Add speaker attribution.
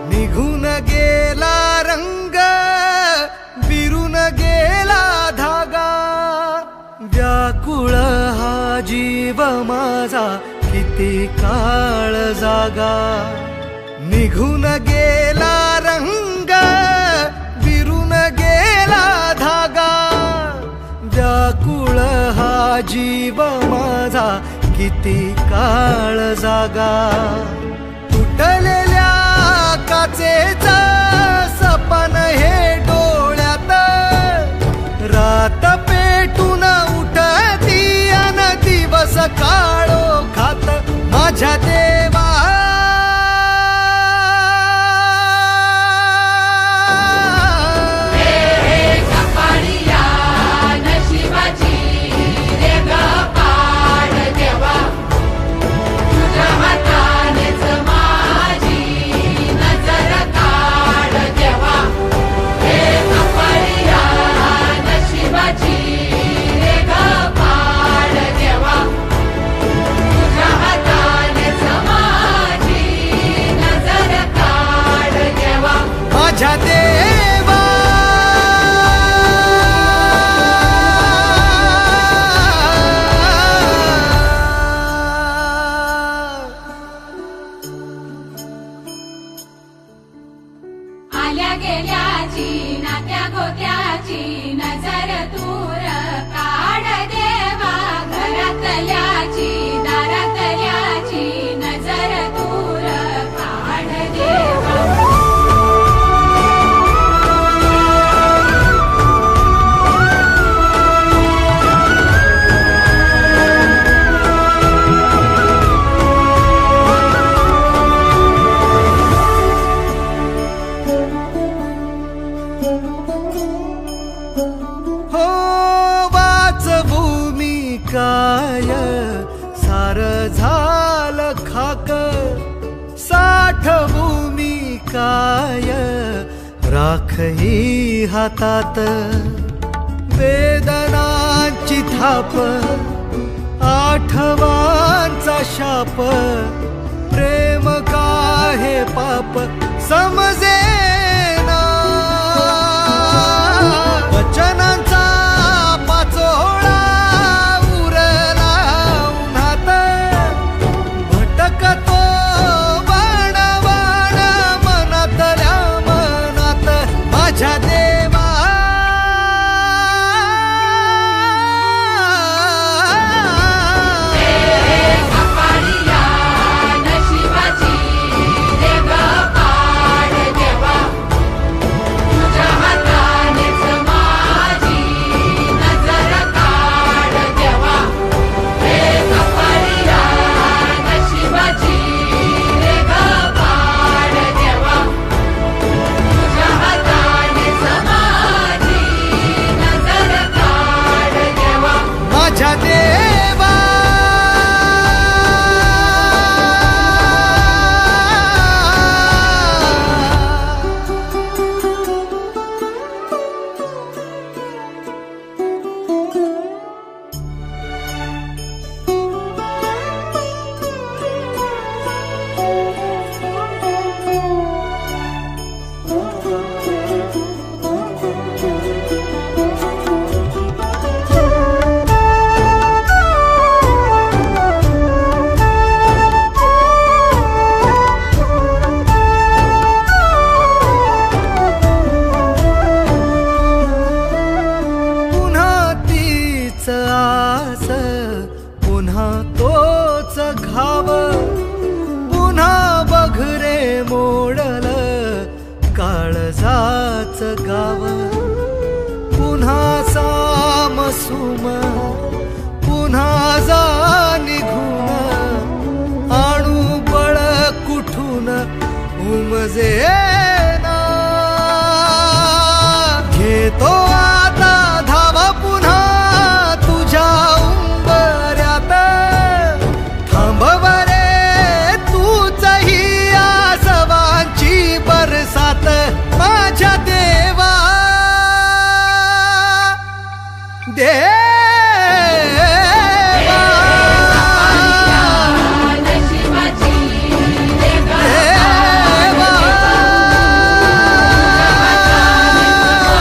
Speaker 1: निघून गेला रंग, विरून गेला धागा, व्याकुळ हा जीव माझा किती काळ जागा. निघून गेला रंग, विरून गेला धागा, व्याकुळ हा जीव माझा किती काळ जागा. तुटलेल्या काचेचा सपन हे डोळ्यात, रात पेटून उठती अन दिवस काळो खात. माझ्या देवा माझ्या देवा.
Speaker 2: आल्या गेल्याची नात्या गोत्याची नजर दूर काढ देवा. घरातल्याची दारातल्याची नजर दूर काढ देवा.
Speaker 1: हो वाचवू मी काय, सार झालं खाक. साठवू मी काय, राख ही हातात. वेदनांची थाप, आठवांचा शाप. प्रेम का हे पाप समजेना. वचनांचा पाचोळा उरला उन्हात. भटकतो वाण वाण मनातल्या मनात. माझ्या देवा माझ्या देवा. आस पुन्हा तोच घाव. पुन्हा बघरे मोडल काळजाच गाव. पुन्हा सामसुम पुन्हा जा निघून. आणू बळ कुठून उमजे ना. दे